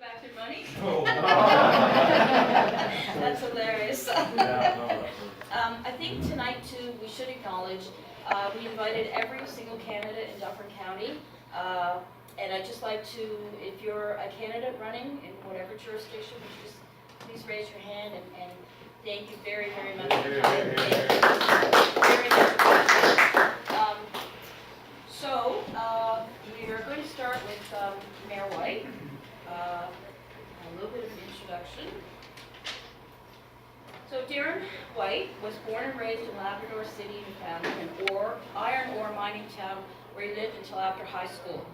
back their money? Oh, That's hilarious. I think tonight too, we should acknowledge, we invited every single candidate in Dufferin County. And I'd just like to, if you're a candidate running in whatever jurisdiction, would you just please raise your hand and thank you very, very much for coming. Very much. So, we are going to start with Mayor White. A little bit of an introduction. So Darren White was born and raised in Labrador City, Newfoundland, an iron ore mining town where he lived until after high school.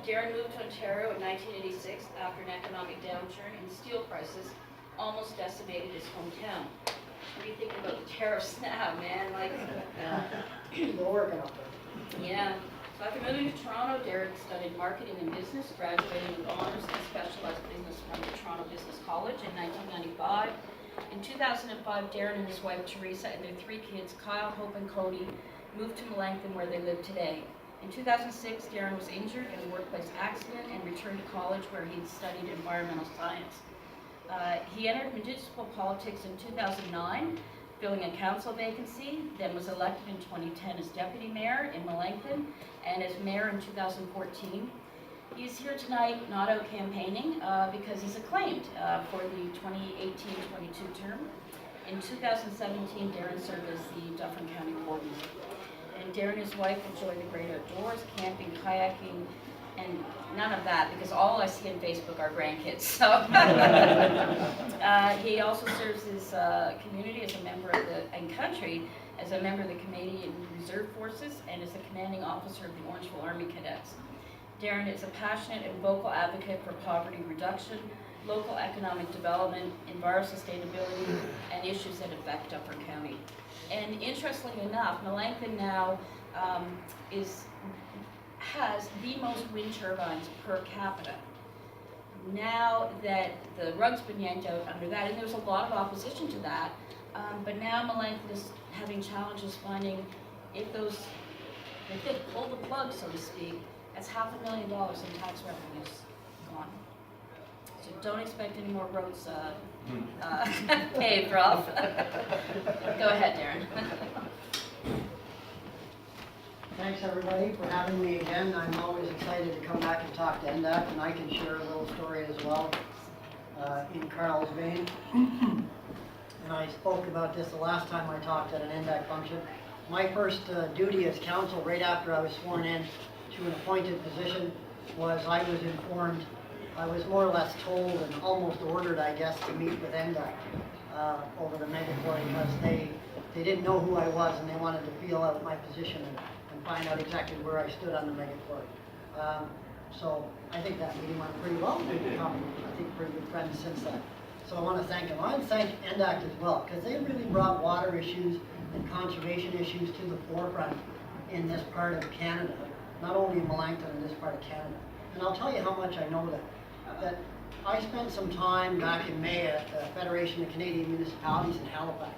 Darren moved to Ontario in 1986 after an economic downturn and steel prices almost decimated his hometown. What do you think about the tariffs now, man? Like, We're working on it. yeah. So after moving to Toronto, Darren studied marketing and business, graduating with honors in specialized business from the Toronto Business College in 1995. In 2005, Darren and his wife Teresa and their 3 kids, Kyle, Hope, and Cody, moved to Melanthon where they live today. In 2006, Darren was injured in a workplace accident and returned to college where he studied environmental science. He entered municipal politics in 2009, filling a council vacancy, then was elected in 2010 as deputy mayor in Melanthon and as mayor in 2014. He's here tonight not out campaigning because he's acclaimed for the 2018-22 term. In 2017, Darren served as the Dufferin County Warden. And Darren and his wife enjoy the great outdoors, camping, kayaking, and none of that because all I see on Facebook are grandkids. So he also serves his community as a member of and country as a member of the Canadian Reserve Forces and as the commanding officer of the Orangeville Army Cadets. Darren is a passionate and vocal advocate for poverty reduction, local economic development, environmental sustainability, and issues that affect Dufferin County. And interestingly enough, Melanthon now has the most wind turbines per capita. Now that the rug's been yanked out under that, and there's a lot of opposition to that, but now Melanthon is having challenges finding if they pull the plug, so to speak, that's $500,000 in tax revenues gone. So don't expect any more roads paved, Ralph. Go ahead, Darren. Thanks everybody for having me again. I'm always excited to come back and talk to NDACT, and I can share a little story as well in Carl's vein. And I spoke about this the last time I talked at an NDACT function. My first duty as council right after I was sworn in to an appointed position was I was informed, I was more or less told and almost ordered, I guess, to meet with NDACT over the megaport because they didn't know who I was and they wanted to feel out my position and find out exactly where I stood on the megaport. So I think that meeting went pretty well. We've become, I think, pretty good friends since then. So I want to thank them. I want to thank NDACT as well because they really brought water issues and conservation issues to the forefront in this part of Canada. Not only in Melanthon, in this part of Canada. And I'll tell you how much I know that I spent some time back in May at the Federation of Canadian Municipalities in Halifax.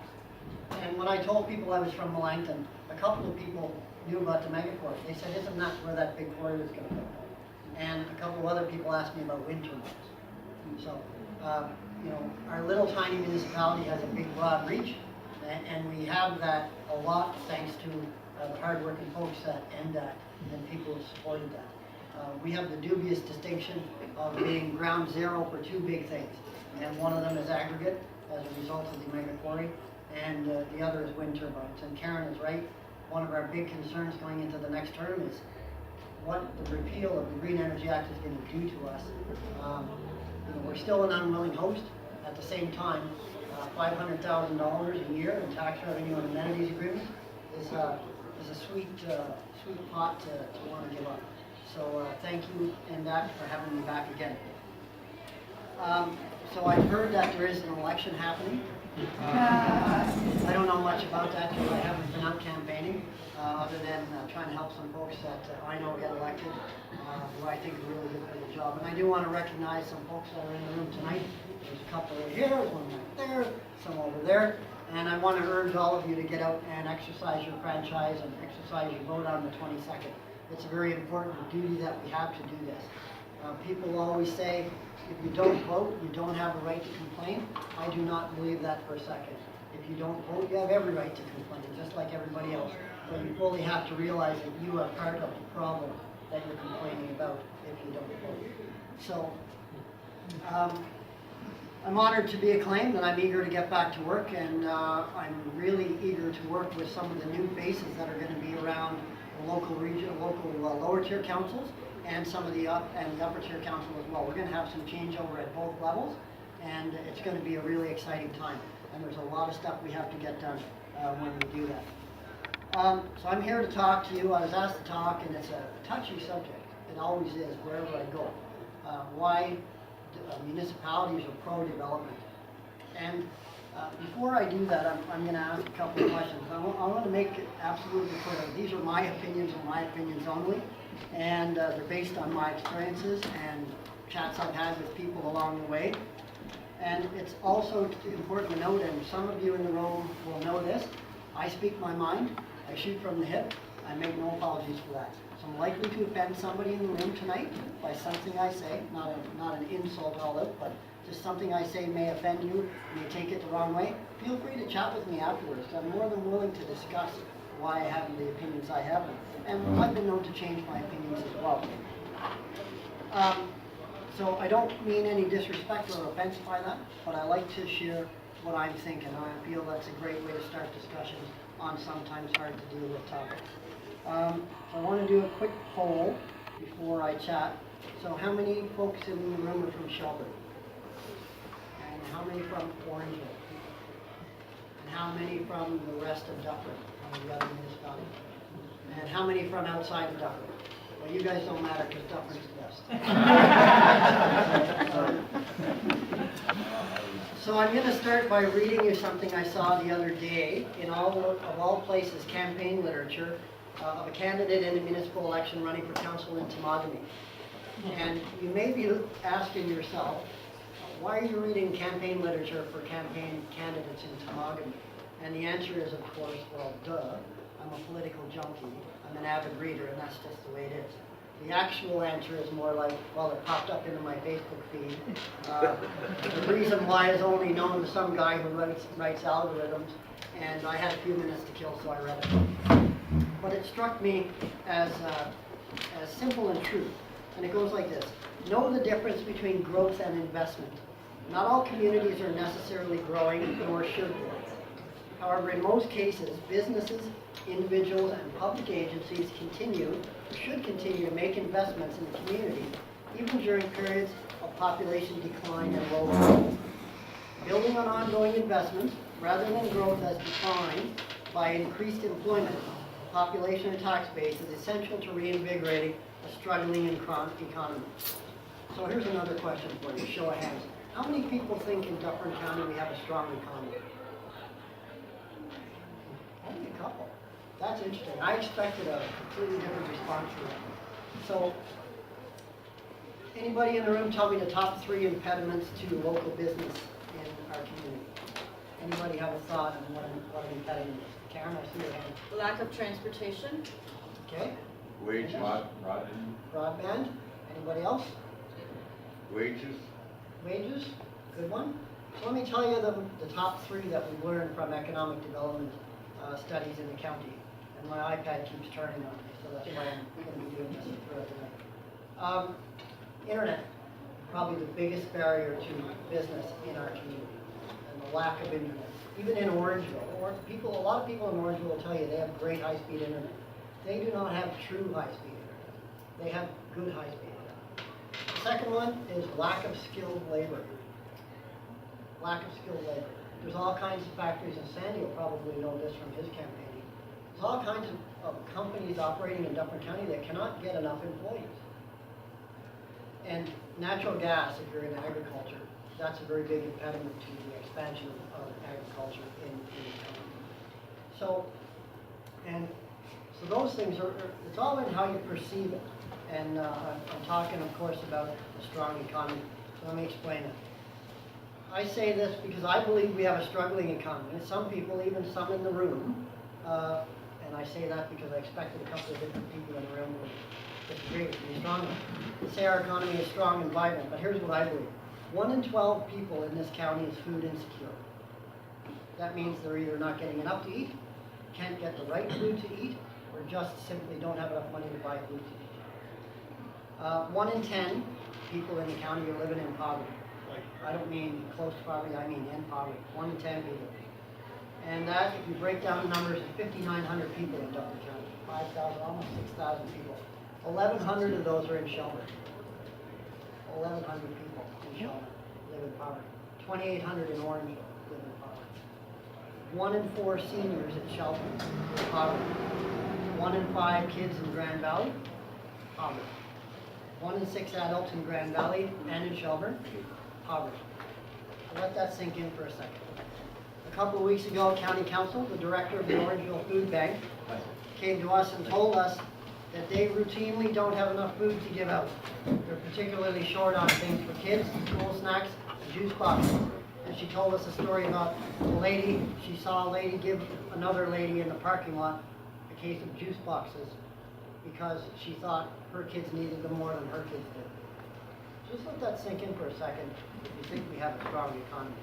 And when I told people I was from Melanthon, a couple of people knew about the megaport. They said, isn't that where that big quarry was going to go? And a couple of other people asked me about wind turbines. So, you know, our little tiny municipality has a big broad reach, and we have that a lot thanks to the hardworking folks at NDACT and people who supported that. We have the dubious distinction of being ground zero for 2 big things, and one of them is aggregate as a result of the mega quarry, and the other is wind turbines. And Karen is right. One of our big concerns going into the next term is what the repeal of the Green Energy Act is going to do to us. You know, we're still an unwilling host. At the same time, $500,000 a year in tax revenue and amenities agreement is a sweet pot to want to give up. So thank you, NDACT, for having me back again. So I've heard that there is an election happening. I don't know much about that because I haven't been out campaigning, other than trying to help some folks that I know get elected, who I think are really good for the job. And I do want to recognize some folks that are in the room tonight. There's a couple right here, there's one right there, some over there. And I want to urge all of you to get out and exercise your franchise and exercise your vote on the 22nd. It's a very important duty that we have to do this. People always say, if you don't vote, you don't have a right to complain. I do not believe that for a second. If you don't vote, you have every right to complain, just like everybody else. But you fully have to realize that you are part of the problem that you're complaining about if you don't vote. So, I'm honored to be acclaimed, and I'm eager to get back to work, and I'm really eager to work with some of the new faces that are going to be around the local lower tier councils, and some of the upper tier council as well. We're going to have some changeover at both levels, and it's going to be a really exciting time. And there's a lot of stuff we have to get done when we do that. So I'm here to talk to you. I was asked to talk, and it's a touchy subject. It always is, wherever I go. Why municipalities are pro-development. And before I do that, I'm going to ask a couple of questions. I want to make it absolutely clear. These are my opinions and my opinions only. And they're based on my experiences and chats I've had with people along the way. And it's also important to note, and some of you in the room will know this, I speak my mind, I shoot from the hip, I make no apologies for that. So I'm likely to offend somebody in the room tonight by something I say, not an insult all out, but just something I say may offend you, you may take it the wrong way. Feel free to chat with me afterwards. I'm more than willing to discuss why I have the opinions I have, and I've been known to change my opinions as well. So I don't mean any disrespect or offense by that, but I like to share what I'm thinking, and I feel that's a great way to start discussions on sometimes hard to deal with topics. So I want to do a quick poll before I chat. So how many folks in the room are from Shelburne? And how many from Orangeville? And how many from the rest of Dufferin, from the other municipalities? And how many from outside of Dufferin? Well, you guys don't matter because Dufferin's the best. So I'm going to start by reading you something I saw the other day in of all places, campaign literature of a candidate in a municipal election running for council in Temagami. And you may be asking yourself, why are you reading campaign literature for campaign candidates in Temagami? And the answer is, of course, well, duh. I'm a political junkie. I'm an avid reader, and that's just the way it is. The actual answer is more like, well, it popped up into my Facebook feed. The reason why is only known to some guy who writes algorithms, and I had a few minutes to kill, so I read it. But it struck me as simple and true. And it goes like this. Know the difference between growth and investment. Not all communities are necessarily growing, nor should grow. However, in most cases, businesses, individuals, and public agencies should continue to make investments in the community, even during periods of population decline and low growth. Building on ongoing investments, rather than growth as defined by increased employment, population and tax base, is essential to reinvigorating a struggling economy. So here's another question for you, show of hands. How many people think in Dufferin County we have a strong economy? Only a couple. That's interesting. I expected a completely different response from that. So, anybody in the room tell me the top 3 impediments to local business in our community? Anybody have a thought on what an impediment is? Karen, I see your hand. Lack of transportation. Okay. Wages. Broadband. Anybody else? Wages. Wages. Good one. So let me tell you the top 3 that we learned from economic development studies in the county. And my iPad keeps turning on me, so that's why I'm going to be doing this throughout the night. Internet, probably the biggest barrier to business in our community, and the lack of internet. Even in Orangeville, a lot of people in Orangeville will tell you they have great high-speed internet. They do not have true high-speed internet. They have good high-speed internet. The second one is lack of skilled labor. Lack of skilled labor. There's all kinds of factories, and Sandy will probably know this from his campaigning. There's all kinds of companies operating in Dufferin County that cannot get enough employees. And natural gas, if you're in agriculture, that's a very big impediment to the expansion of agriculture in the county. So those things it's all in how you perceive it. And I'm talking, of course, about a strong economy. So let me explain it. I say this because I believe we have a struggling economy. And some people, even some in the room, and I say that because I expected a couple of different people in the room disagree with me strongly. They say our economy is strong and vibrant, but here's what I believe. 1 in 12 people in this county is food insecure. That means they're either not getting enough to eat, can't get the right food to eat, or just simply don't have enough money to buy food to eat. 1 in 10 people in the county are living in poverty. I don't mean close to poverty, I mean in poverty. 1 in 10 people. And that, if you break down the numbers, is 5,900 people in Dufferin County. 5,000, almost 6,000 people. 1,100 of those are in Shelburne. 1,100 people in Shelburne live in poverty. 2,800 in Orange live in poverty. 1 in 4 seniors in Shelburne live in poverty. 1 in 5 kids in Grand Valley, poverty. 1 in 6 adults in Grand Valley and in Shelburne, poverty. So let that sink in for a second. A couple of weeks ago, County Council, the director of the Orangeville Food Bank, came to us and told us that they routinely don't have enough food to give out. They're particularly short on things for kids, school snacks, and juice boxes. And she told us a story about a lady, she saw a lady give another lady in the parking lot a case of juice boxes because she thought her kids needed them more than her kids did. Just let that sink in for a second if you think we have a strong economy.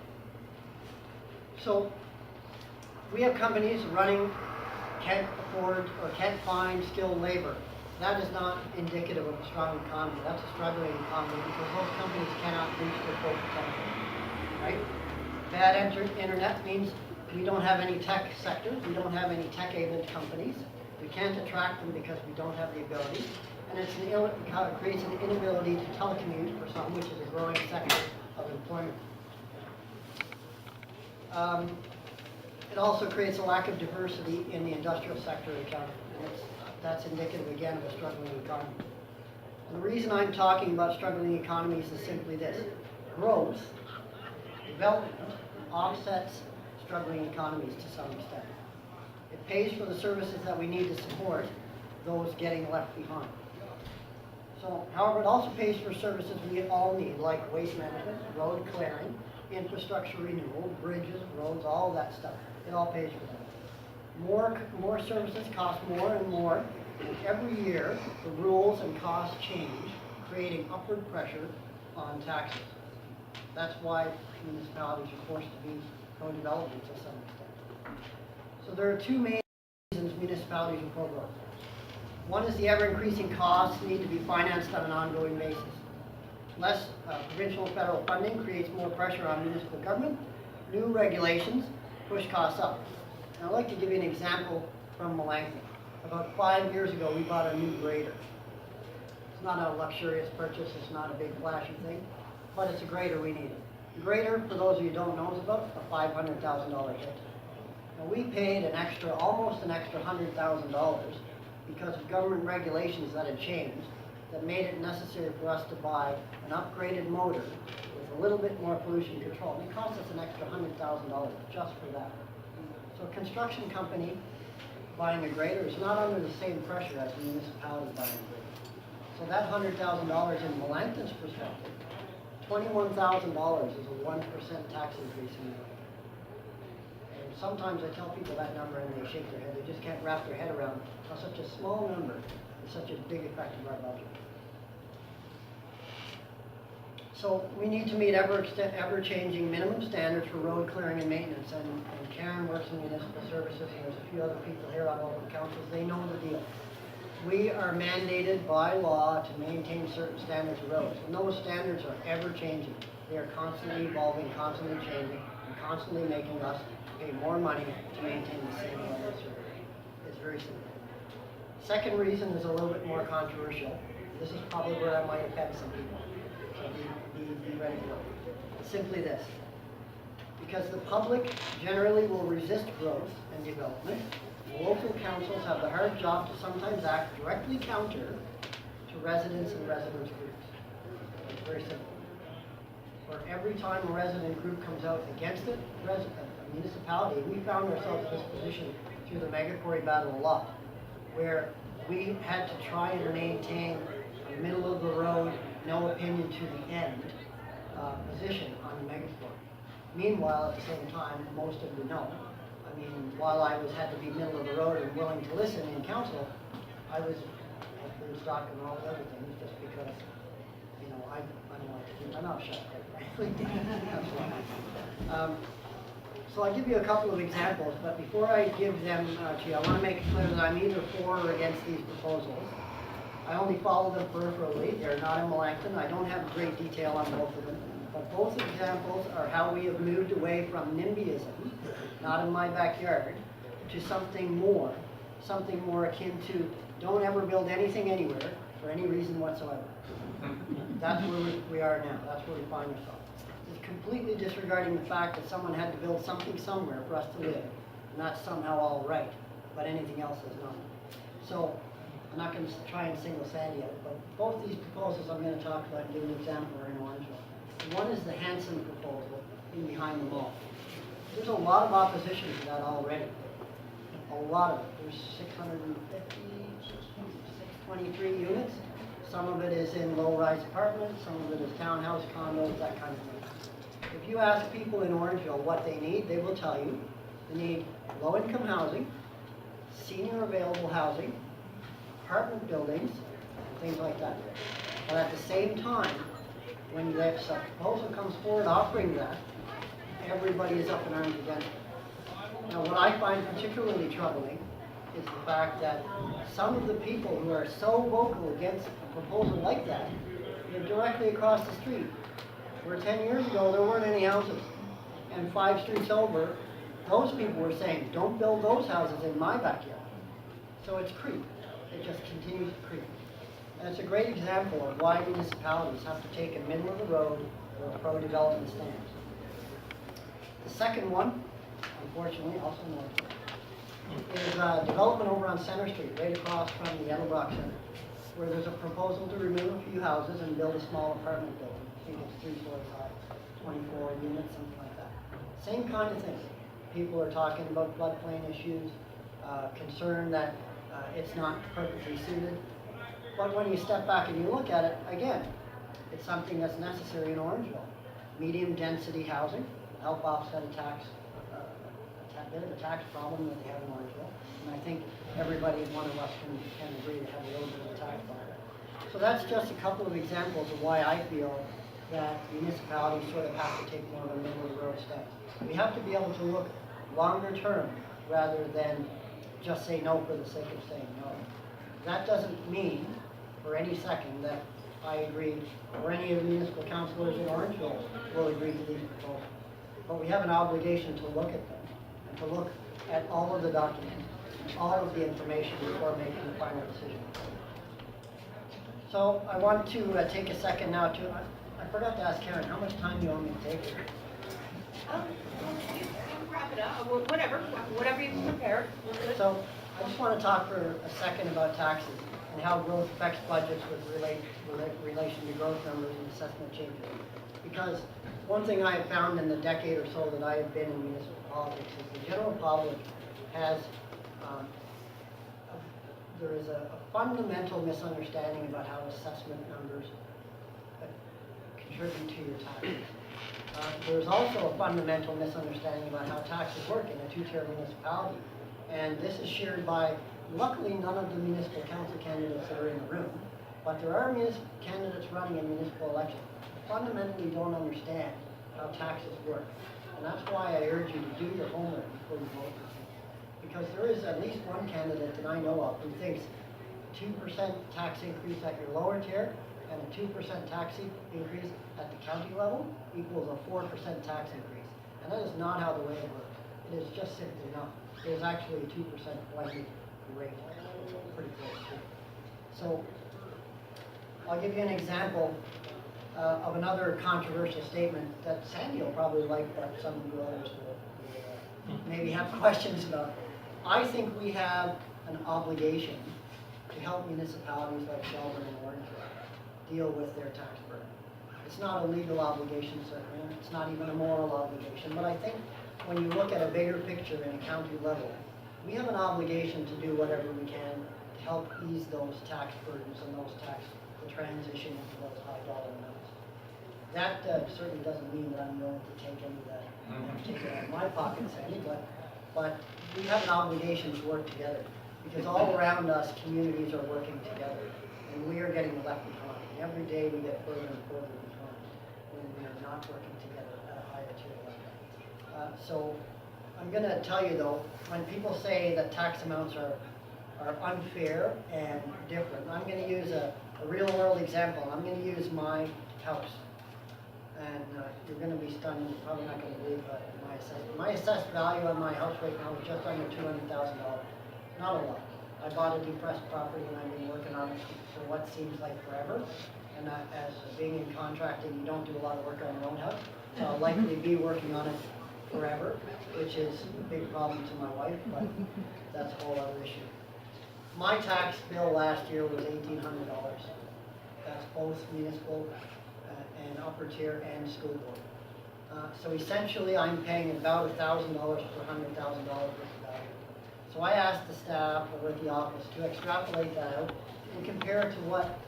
So, we have companies running, can't afford or can't find skilled labor. That is not indicative of a strong economy. That's a struggling economy because those companies cannot reach their full potential. Right? Bad internet means we don't have any tech sectors. We don't have any tech-aided companies. We can't attract them because we don't have the ability. And it creates an inability to telecommute for some, which is a growing sector of employment. It also creates a lack of diversity in the industrial sector of the county, and that's indicative again of a struggling economy. And the reason I'm talking about struggling economies is simply this: growth, development, offsets struggling economies to some extent. It pays for the services that we need to support those getting left behind. So, however, it also pays for services we all need, like waste management, road clearing, infrastructure renewal, bridges, roads, all of that stuff. It all pays for that. More services cost more and more, and every year the rules and costs change, creating upward pressure on taxes. That's why municipalities are forced to be pro-development to some extent. So there are two main reasons municipalities are pro-growth. One is the ever-increasing costs need to be financed on an ongoing basis. Less provincial and federal funding creates more pressure on municipal government. New regulations push costs up. And I'd like to give you an example from Melanthon. About 5 years ago, we bought a new grader. It's not a luxurious purchase, it's not a big flashy thing, but it's a grader we needed. The grader, for those of you who don't know, is about a $500,000 hit. Now we paid almost an extra $100,000 because of government regulations that had changed that made it necessary for us to buy an upgraded motor with a little bit more pollution control. And it cost us an extra $100,000 just for that. So a construction company buying a grader is not under the same pressure as a municipality buying a grader. So that $100,000 in Melanthon's perspective, $21,000 is a 1% tax increase in the And sometimes I tell people that number and they shake their head. They just can't wrap their head around how such a small number is such a big effect of our budget. So we need to meet ever-changing minimum standards for road clearing and maintenance. And Karen works in municipal services, and there's a few other people here on local councils. They know the deal. We are mandated by law to maintain certain standards of roads. And those standards are ever-changing. They are constantly evolving, constantly changing, and constantly making us pay more money to maintain the same level of service. It's very simple. Second reason is a little bit more controversial. This is probably where I might offend some people. So be ready for it. It's simply this. Because the public generally will resist growth and development, local councils have the hard job to sometimes act directly counter to residents and residents groups. It's very simple. For every time a resident group comes out against it, a municipality, we found ourselves in this position through the mega quarry battle a lot, where we had to try and maintain a middle of the road, no opinion to the end position on the mega quarry. Meanwhile, at the same time, most of you know, I mean, while I had to be middle of the road and willing to listen in council, there's stock and all the other things, just because, you know, I don't like to keep my mouth shut, quite frankly. That's why. So I'll give you a couple of examples, but before I give them to you, I want to make it clear that I'm either for or against these proposals. I only follow them peripherally. They're not in Melanthon. I don't have great detail on both of them. But both examples are how we have moved away from NIMBYism, not in my backyard, to something more akin to don't ever build anything anywhere for any reason whatsoever. That's where we are now. That's where we find ourselves. It's completely disregarding the fact that someone had to build something somewhere for us to live, and that's somehow all right, but anything else is not. So I'm not going to try and single Sandy out, but both these proposals I'm going to talk about and give an example are in Orangeville. One is the Hanson proposal in behind the mall. There's a lot of opposition to that already. A lot of it. There's 650, 623 units. Some of it is in low-rise apartments, some of it is townhouse condos, that kind of thing. If you ask people in Orangeville what they need, they will tell you they need low-income housing, senior available housing, apartment buildings, and things like that. But at the same time, when that proposal comes forward offering that, everybody is up in arms against it. Now, what I find particularly troubling is the fact that some of the people who are so vocal against a proposal like that live directly across the street, where 10 years ago there weren't any houses. And 5 streets over, those people were saying, don't build those houses in my backyard. So it's creep. It just continues to creep. And it's a great example of why municipalities have to take a middle-of-the-road or a pro-development stance. The second one, unfortunately, also north, is development over on Center Street, right across from the Edelbrock Center, where there's a proposal to remove a few houses and build a small apartment building. I think it's 3 stories high, 24 units, something like that. Same kind of thing. People are talking about floodplain issues, concern that it's not perfectly suited. But when you step back and you look at it, again, it's something that's necessary in Orangeville. Medium density housing will help offset a bit of a tax problem that they have in Orangeville. And I think everybody, one of us can agree to have a little bit of a tax problem. So that's just a couple of examples of why I feel that municipalities sort of have to take more of a middle of the road stance. We have to be able to look longer term rather than just say no for the sake of saying no. That doesn't mean for any second that I agree, or any of the municipal councilors in Orangeville will agree to these proposals. But we have an obligation to look at them, and to look at all of the documents, and all of the information before making the final decision. So I want to take a second now to, I forgot to ask Karen, how much time do you want me to take? You wrap it up, whatever you prepare. So I just want to talk for a second about taxes and how growth affects budgets with relation to growth numbers and assessment changes. Because one thing I have found in the decade or so that I have been in municipal politics is the general public has, there is a fundamental misunderstanding about how assessment numbers contribute to your taxes. There's also a fundamental misunderstanding about how taxes work in a 2-tier municipality. And this is shared by, luckily, none of the municipal council candidates that are in the room, but there are candidates running in municipal elections who fundamentally don't understand how taxes work. And that's why I urge you to do your homework before you vote. Because there is at least one candidate that I know of who thinks 2% tax increase at your lower tier and a 2% tax increase at the county level equals a 4% tax increase. And that is not how the way it works. It is just simply not. It is actually a 2% blended rate, pretty close to. So I'll give you an example of another controversial statement that Sandy will probably like, but some of you others will maybe have questions about. I think we have an obligation to help municipalities like Shelburne and Orangeville deal with their tax burden. It's not a legal obligation, certainly. It's not even a moral obligation, but I think when you look at a bigger picture in a county level, we have an obligation to do whatever we can to help ease those tax burdens and the transition into those high dollar amounts. That certainly doesn't mean that I'm willing to take any of that, take it out of my pocket, Sandy, but we have an obligation to work together because all around us, communities are working together. and we are getting left behind. Every day we get further and further behind when we are not working together at a higher tier level. So I'm going to tell you though, when people say that tax amounts are unfair and different, I'm going to use a real world example. I'm going to use my house. And you're going to be stunned, you're probably not going to believe my assessment. My assessed value on my house right now is just under $200,000. Not a lot. I bought a depressed property and I've been working on it for what seems like forever. And as being in contracting, you don't do a lot of work on your own house. So I'll likely be working on it forever, which is a big problem to my wife, but that's a whole other issue. My tax bill last year was $1,800. That's both municipal and upper tier and school board. So essentially I'm paying about $1,000 per $100,000 worth of value. So I asked the staff over at the office to extrapolate that out and compare it to what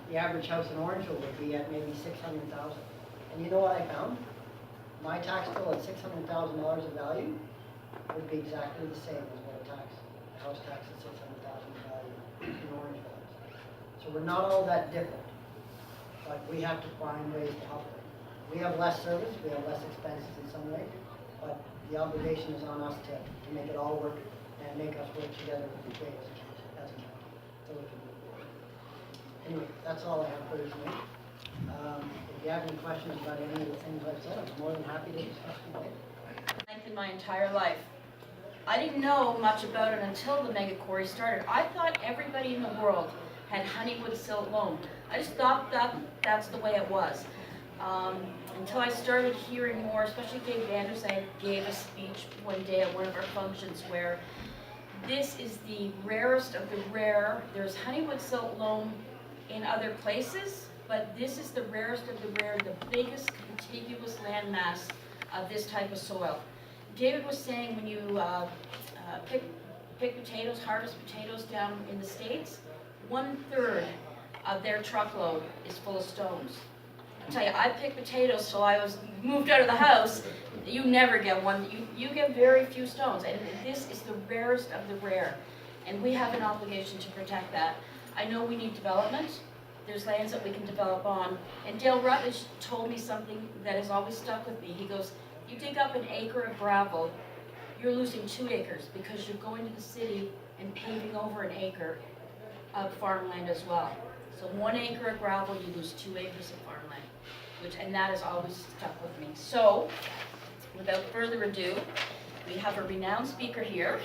the average house in Orangeville would be at maybe $600,000. And you know what I found? My tax bill at $600,000 of value would be exactly the same as what a house tax at $600,000 of value in Orangeville is. So we're not all that different. But we have to find ways to help them. We have less service, we have less expenses in some way, but the obligation is on us to make it all work and make us work together as a county, so we can move forward. Anyway, that's all I have for you tonight. If you have any questions about any of the things I've said, I'm more than happy to discuss them later. In my entire life. I didn't know much about it until the mega quarry started. I thought everybody in the world had Honeywood silt loam. I just thought that's the way it was. Until I started hearing more, especially Dave Vanderside gave a speech one day at one of our functions where this is the rarest of the rare. There's Honeywood silt loam in other places, but this is the rarest of the rare, the biggest contiguous landmass of this type of soil. David was saying when you pick potatoes, harvest potatoes down in the States, 1/3 of their truckload is full of stones. I tell you, I pick potatoes, so I was moved out of the house. You never get one. You get very few stones, and this is the rarest of the rare, and we have an obligation to protect that. I know we need development. There's lands that we can develop on, and Dale Rutledge told me something that has always stuck with me. He goes, you dig up an acre of gravel, you're losing 2 acres because you're going to the city and paving over an acre of farmland as well. So 1 acre of gravel, you lose 2 acres of farmland, and that has always stuck with me. So, without further ado, we have a renowned speaker here.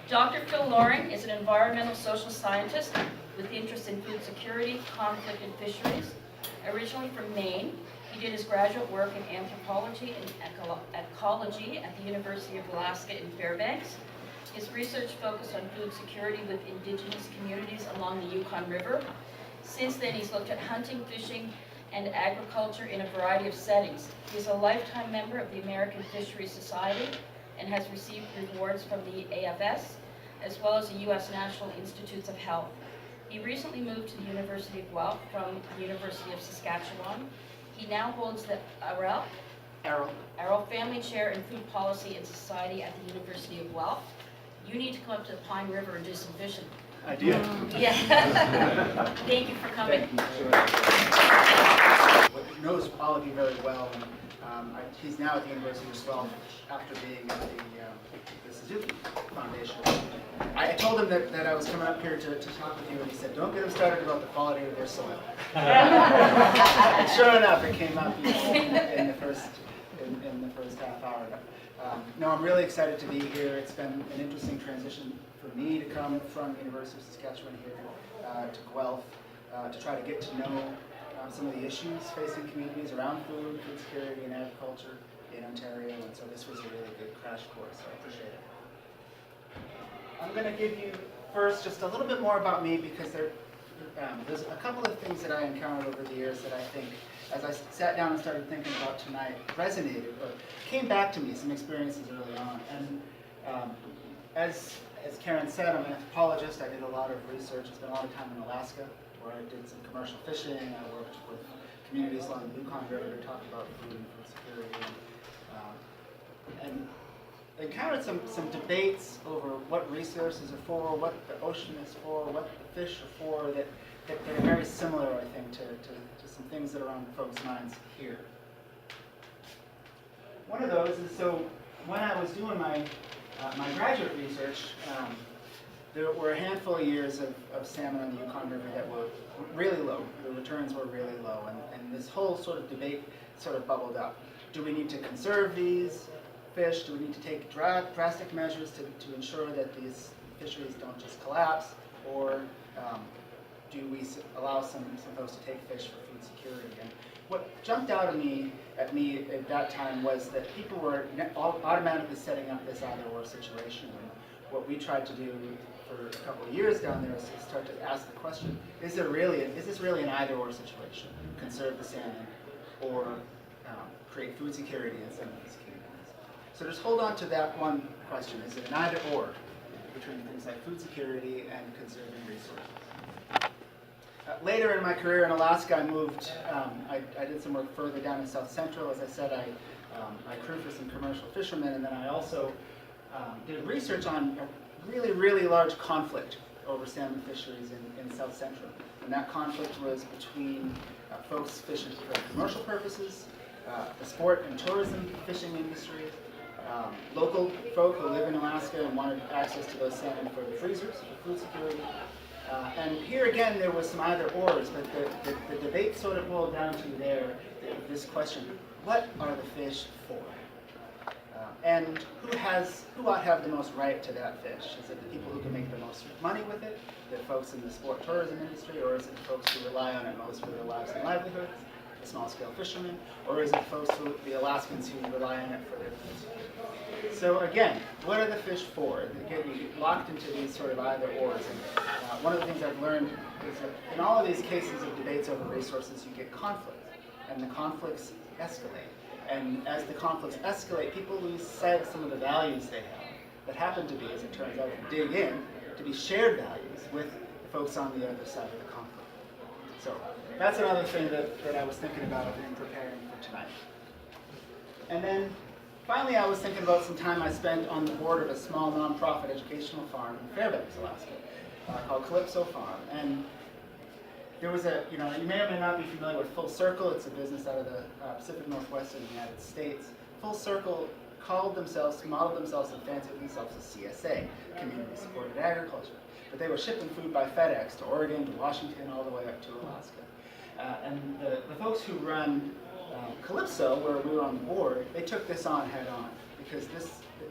Dr. Phil Loring is an environmental social scientist with interest in food security, conflict, and fisheries. Originally from Maine, he did his graduate work in anthropology and ecology at the University of Alaska in Fairbanks. His research focused on food security with indigenous communities along the Yukon River. Since then, he's looked at hunting, fishing, and agriculture in a variety of settings. He is a lifetime member of the American Fisheries Society and has received rewards from the AFS, as well as the U.S. National Institutes of Health. He recently moved to the University of Guelph from the University of Saskatchewan. He now holds the Arrell Family Chair in Food Policy and Society at the University of Guelph. You need to come up to the Pine River and do some fishing. I do. Yeah. Thank you for coming. He knows all of you very well. He's now at the University of Guelph after being at the Suzuki Foundation. I told him that I was coming up here to talk with you, and he said, don't get him started about the quality of their soil. And sure enough, it came up in the first half hour. No, I'm really excited to be here. It's been an interesting transition for me to come from the University of Saskatchewan here to Guelph to try to get to know some of the issues facing communities around food security, and agriculture in Ontario, and so this was a really good crash course, so I appreciate it. I'm going to give you first just a little bit more about me, because there's a couple of things that I encountered over the years that I think, as I sat down and started thinking about tonight, resonated or came back to me, some experiences early on. And as Karen said, I'm an anthropologist. I did a lot of research. I spent a lot of time in Alaska, where I did some commercial fishing. I worked with communities along the Yukon River to talk about food and food security. And encountered some debates over what resources are for, what the ocean is for, what the fish are for, that are very similar, I think, to some things that are on folks' minds here. One of those is, so when I was doing my graduate research, there were a handful of years of salmon on the Yukon River that were really low. The returns were really low, and this whole sort of debate sort of bubbled up. Do we need to conserve these fish? Do we need to take drastic measures to ensure that these fisheries don't just collapse? Or do we allow some folks to take fish for food security? And what jumped out at me at that time was that people were automatically setting up this either-or situation. And what we tried to do for a couple of years down there is start to ask the question, is this really an either-or situation? Conserve the salmon or create food security in some of these communities? So just hold on to that one question. Is it an either-or between things like food security and conserving resources? Later in my career in Alaska, I moved, I did some work further down in South Central. As I said, I crewed for some commercial fishermen, and then I also did research on a really, really large conflict over salmon fisheries in South Central. And that conflict was between folks fishing for commercial purposes, the sport and tourism fishing industry, local folk who live in Alaska and wanted access to those salmon for the freezers, for food security. And here again, there was some either-ors, but the debate sort of boiled down to this question: what are the fish for? And who ought to have the most right to that fish? Is it the people who can make the most money with it, the folks in the sport tourism industry, or is it the folks who rely on it most for their lives and livelihoods, the small-scale fishermen, or is it the Alaskans who rely on it for their food? So again, what are the fish for? Again, you get locked into these sort of either-ors. And one of the things I've learned is that in all of these cases of debates over resources, you get conflict, and the conflicts escalate. And as the conflicts escalate, people lose sight of some of the values they have that happen to be, as it turns out, if you dig in, to be shared values with the folks on the other side of the conflict. So that's another thing that I was thinking about in preparing for tonight. And then finally, I was thinking about some time I spent on the board of a small nonprofit educational farm in Fairbanks, Alaska, called Calypso Farm. And there was you may or may not be familiar with Full Circle. It's a business out of the Pacific Northwest of the United States. Full Circle modeled themselves and fancied themselves as CSA, Community Supported Agriculture. But they were shipping food by FedEx to Oregon, to Washington, all the way up to Alaska. And the folks who run Calypso, where we were on the board, they took this on head on, because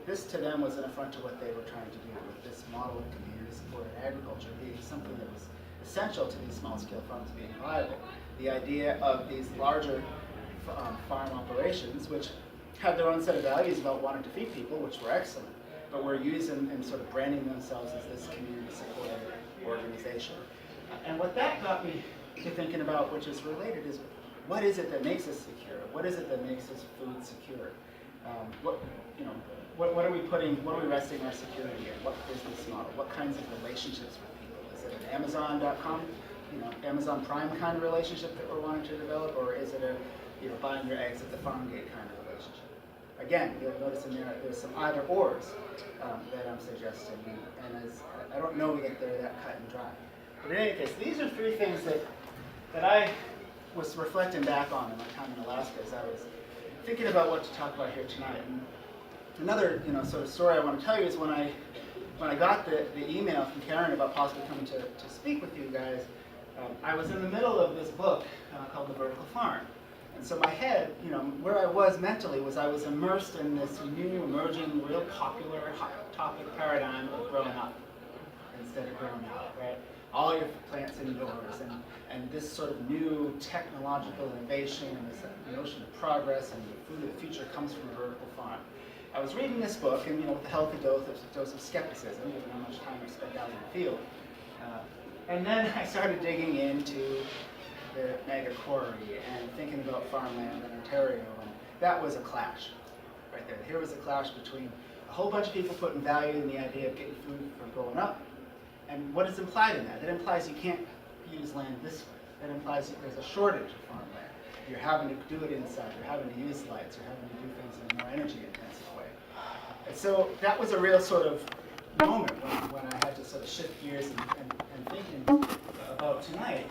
this to them was an affront to what they were trying to do with this model of community supported agriculture being something that was essential to these small-scale farms being viable. The idea of these larger farm operations, which had their own set of values about wanting to feed people, which were excellent, but were used in sort of branding themselves as this community-supported organization. And what that got me to thinking about, which is related, is what is it that makes us secure? What is it that makes us food secure? What are we resting our security in? What business model? What kinds of relationships with people? Is it an Amazon.com, Amazon Prime kind of relationship that we're wanting to develop, or is it a buying your eggs at the farm gate kind of relationship? Again, you'll notice in there's some either-ors that I'm suggesting, and I don't know that they're that cut and dry. But in any case, these are three things that I was reflecting back on in my time in Alaska as I was thinking about what to talk about here tonight. And another sort of story I want to tell you is when I got the email from Karen about possibly coming to speak with you guys, I was in the middle of this book called The Vertical Farm. And so my head, where I was mentally was I was immersed in this new, emerging, real popular hot topic paradigm of growing up instead of growing out, right? All your plants indoors, and this sort of new technological innovation and this notion of progress and the food of the future comes from a vertical farm. I was reading this book, and with a healthy dose of skepticism, given how much time I spent out in the field. And then I started digging into the mega quarry and thinking about farmland in Ontario, and that was a clash right there. Here was a clash between a whole bunch of people putting value in the idea of getting food from growing up, and what is implied in that? That implies you can't use land this way. That implies that there's a shortage of farmland. You're having to do it inside, you're having to use lights, you're having to do things in a more energy intensive way. And so that was a real sort of moment when I had to sort of shift gears and thinking about tonight.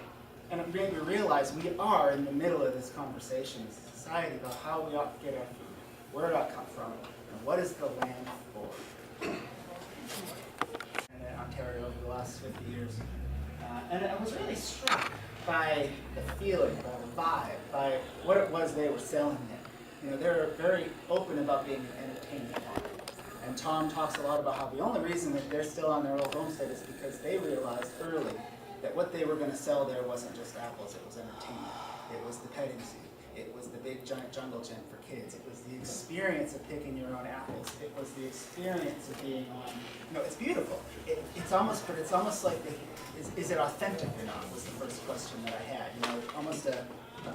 And it made me realize we are in the middle of this conversation as a society about how we ought to get our food, where it ought to come from, and what is the land for. And in Ontario over the last 50 years. And I was really struck by the feeling, by the vibe, by what it was they were selling it. You know, they're very open about being an entertainment farm. And Tom talks a lot about how the only reason that they're still on their old homestead is because they realized early that what they were going to sell there wasn't just apples, it was entertainment. It was the petting zoo. It was the big giant jungle gym for kids. It was the experience of picking your own apples. It was the experience of being on, you know, it's beautiful. It's almost like, is it authentic or not, was the first question that I had. You know, almost a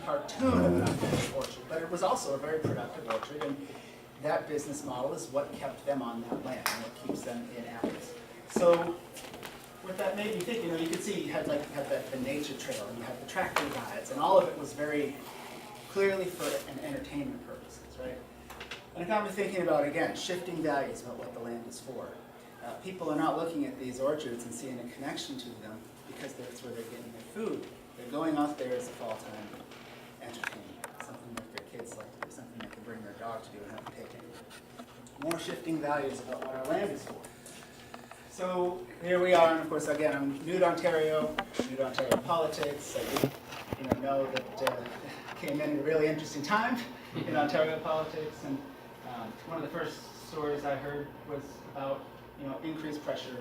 cartoon of an authentic orchard, but it was also a very productive orchard, and that business model is what kept them on that land and what keeps them in apples. So what that made me think, you know, you could see you had the nature trail and you had the tractor rides, and all of it was very clearly for an entertainment purposes, right? And it got me thinking about, again, shifting values about what the land is for. People are not looking at these orchards and seeing a connection to them because that's where they're getting their food. They're going out there as a fall-time entertainment, something that their kids like to do, something they can bring their dog to do and have a picnic. More shifting values about what our land is for. So here we are, and of course, again, I'm new to Ontario politics. I did, know that came in at a really interesting time in Ontario politics, and one of the first stories I heard was about increased pressure,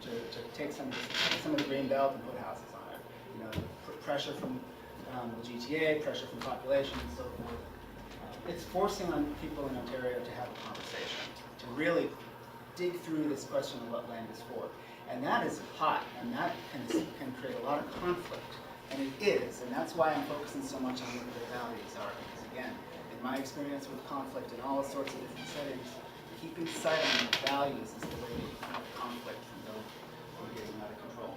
to take some of the green belt and put houses on it. Pressure from the GTA, pressure from population, and so forth. It's forcing on people in Ontario to have a conversation, to really dig through this question of what land is for. And that is hot, and that can create a lot of conflict. And it is, and that's why I'm focusing so much on what their values are. Because again, in my experience with conflict in all sorts of different settings, keeping sight on the values is the way to keep conflict from getting out of control.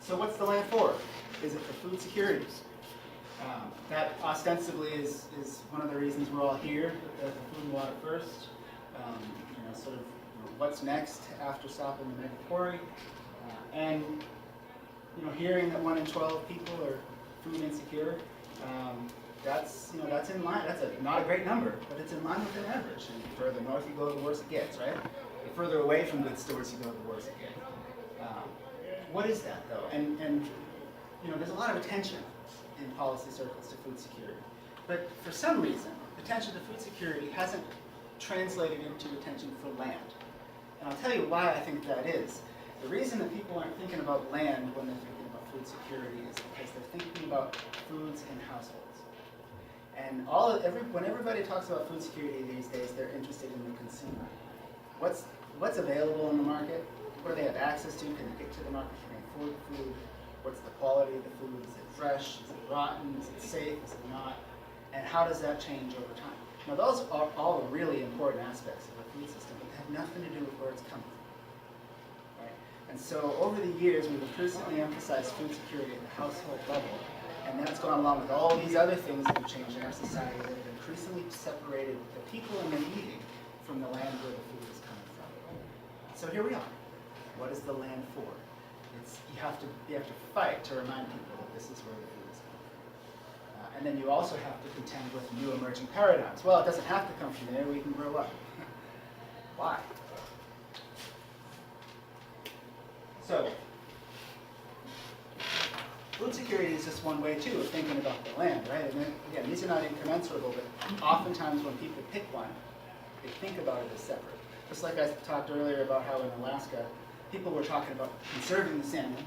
So what's the land for? Is it for food security? That ostensibly is one of the reasons we're all here, the food and water first. What's next after stopping the mega quarry. And hearing that 1 in 12 people are food insecure, that's in line. That's not a great number, but it's in line with the average. And the further north you go, the worse it gets, right? The further away from good stores you go, the worse it gets. What is that though? And there's a lot of attention in policy circles to food security, but for some reason, attention to food security hasn't translated into attention for land. And I'll tell you why I think that is. The reason that people aren't thinking about land when they're thinking about food security is because they're thinking about foods in households. And when everybody talks about food security these days, they're interested in the consumer. What's available in the market? What do they have access to? Can they get to the market? Can they afford food? What's the quality of the food? Is it fresh? Is it rotten? Is it safe? Is it not? And how does that change over time? Now those are all really important aspects of the food system, but they have nothing to do with where it's coming from. Right? And so over the years, we've increasingly emphasized food security at the household level, and that's gone along with all these other things that have changed in our society that have increasingly separated the people and their eating from the land where the food is coming from. So here we are. What is the land for? You have to fight to remind people that this is where the food is coming from. And then you also have to contend with new emerging paradigms. Well, it doesn't have to come from there. We can grow up. Why? So, food security is just one way, too, of thinking about the land, right? And then, again, these are not incommensurable, but oftentimes when people pick one, they think about it as separate. Just like I talked earlier about how in Alaska, people were talking about conserving the salmon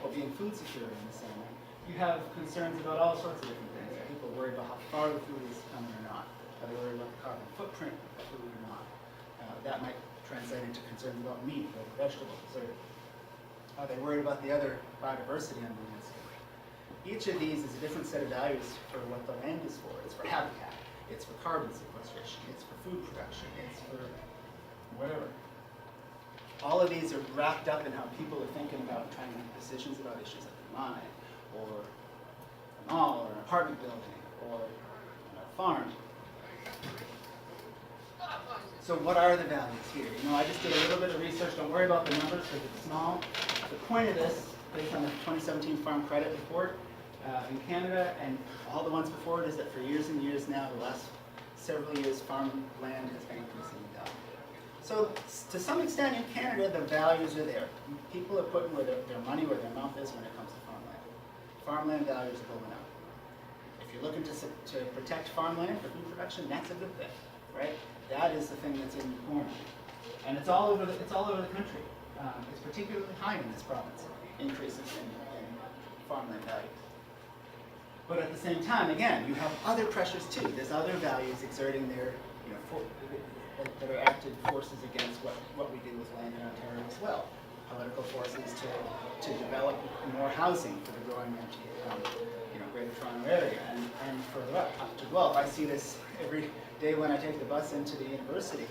or being food secure in the salmon. You have concerns about all sorts of different things. People are worried about how far the food is coming or not. Are they worried about the carbon footprint of the food or not? That might translate into concerns about meat or vegetables. Or are they worried about the other biodiversity on the landscape? Each of these is a different set of values for what the land is for. It's for habitat. It's for carbon sequestration. It's for food production. It's for whatever. All of these are wrapped up in how people are thinking about trying to make decisions about issues like the mine or a mall or an apartment building or a farm. So what are the values here? You know, I just did a little bit of research. Don't worry about the numbers because it's small. The point of this, based on the 2017 Farm Credit Report in Canada and all the ones before it, is that for years and years now, the last several years, farmland has been increasing in value. So to some extent in Canada, the values are there. People are putting their money where their mouth is when it comes to farmland. Farmland values are going up. If you're looking to protect farmland for food production, that's a good thing, right? That is the thing that's in the corner. And it's all over the country. It's particularly high in this province, increases in farmland values. But at the same time, again, you have other pressures too. There's other values exerting their, that are active forces against what we do with land in Ontario as well. Political forces to develop more housing for the growing Greater Toronto area and further up to Guelph. I see this every day when I take the bus into the university.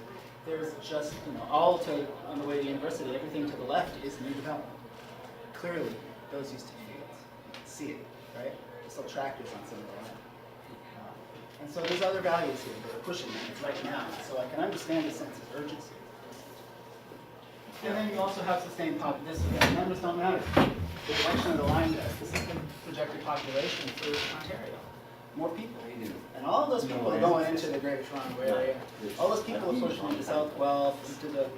There's just, on the way to the university, everything to the left is new development. Clearly, those used to be fields. You can see it, right? There's still tractors on some of the land. And so there's other values here that are pushing it right now. So I can understand the sense of urgency. And then you also have sustained population. The numbers don't matter. The direction of the line does. This is the projected population for Ontario. More people. And all those people are going into the Greater Toronto area. All those people are pushing into South Guelph, into the,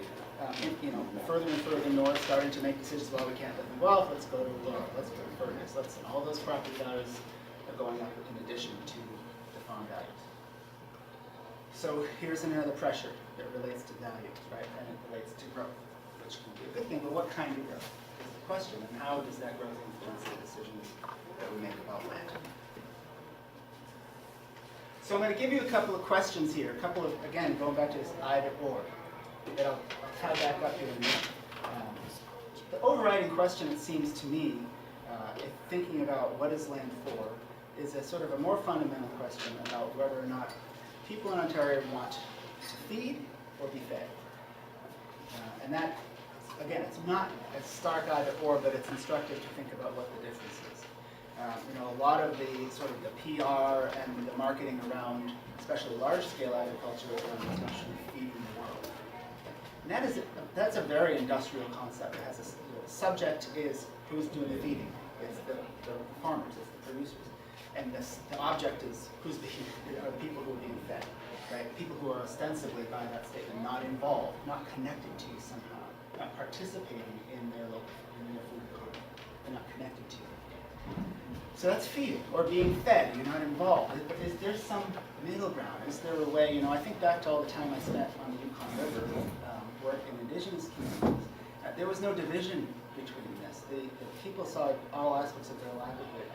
further and further north, starting to make decisions. Well, we can't live in Guelph. Let's go to Aurora. Let's go to Fergus. And all those property values are going up in addition to the farm values. So here's another pressure that relates to values, right? And it relates to growth, which can be a good thing. But what kind of growth is the question, and how does that growth influence the decisions that we make about land? So I'm going to give you a couple of questions here, again, going back to this either or, that I'll tie back up here in a minute. The overriding question, it seems to me, if thinking about what is land for, is a sort of a more fundamental question about whether or not people in Ontario want to feed or be fed. And that, again, it's not a stark either or, but it's instructive to think about what the difference is. A lot of the sort of the PR and the marketing around, especially large-scale agriculture, is around this notion of feeding the world. And that's a very industrial concept. It has the subject is who's doing the feeding. It's the farmers, it's the producers. And the object is who's the people who are being fed, right? People who are ostensibly, by that statement, not involved, not connected to you somehow, not participating in their food economy. They're not connected to you. So that's feeding, or being fed. You're not involved. But is there some middle ground? Is there a way? I think back to all the time I spent on the Yukon River, work in Indigenous communities. There was no division between this. The people saw all aspects of their livelihood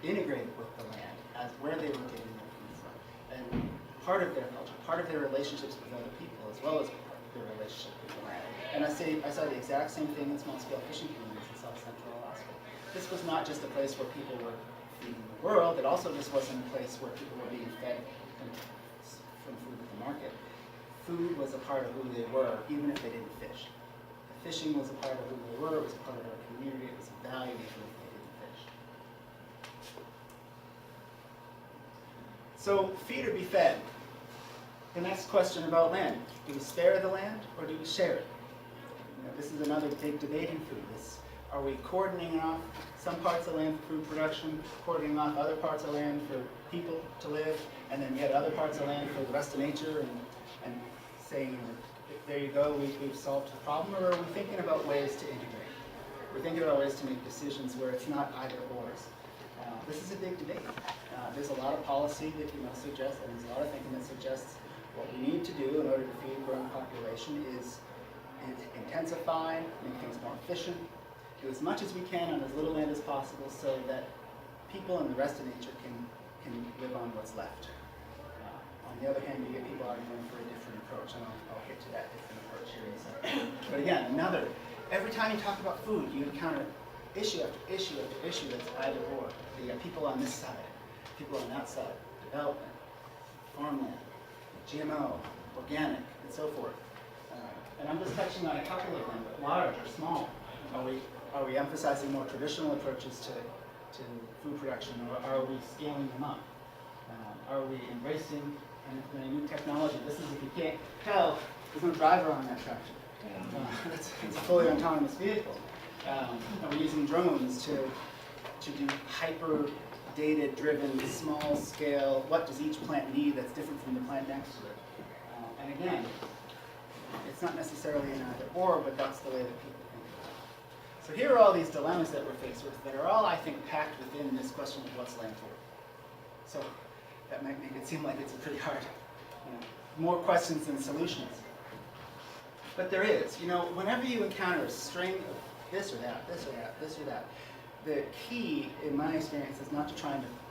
integrated with the land as where they were getting their food from, and part of their culture, part of their relationships with other people, as well as their relationship with the land. And I saw the exact same thing in small-scale fishing communities in South Central Alaska. This was not just a place where people were feeding the world. It also just wasn't a place where people were being fed from food at the market. Food was a part of who they were, even if they didn't fish. Fishing was a part of who they were. It was a part of their community. It was a value even if they didn't fish. So feed or be fed. The next question about land. Do we spare the land or do we share it? This is another big debate in food. Are we cordoning off some parts of land for food production, cordoning off other parts of land for people to live, and then yet other parts of land for the rest of nature, and saying, there you go, we've solved the problem? Or are we thinking about ways to integrate? We're thinking about ways to make decisions where it's not either ors. This is a big debate. There's a lot of policy that suggests, and there's a lot of thinking that suggests what we need to do in order to feed a growing population is intensify, make things more efficient, do as much as we can on as little land as possible so that people and the rest of nature can live on what's left. On the other hand, you get people arguing for a different approach, and I'll get to that different approach here in a second. But again, every time you talk about food, you encounter issue after issue after issue that's either or. You got people on this side, people on that side, development, farmland, GMO, organic, and so forth. And I'm just touching on a couple of them, but large or small. Are we emphasizing more traditional approaches to food production, or are we scaling them up? Are we embracing a new technology? This is, if you can't tell, there's no driver on that tractor. It's a fully autonomous vehicle. And we're using drones to do hyper data-driven, small-scale, what does each plant need that's different from the plant next to it? And again, it's not necessarily an either or, but that's the way that people think about it. So here are all these dilemmas that we're faced with that are all, I think, packed within this question of what's land for. So that might make it seem like it's a pretty hard, more questions than solutions. But there is, whenever you encounter a string of this or that, this or that, this or that, the key, in my experience, is not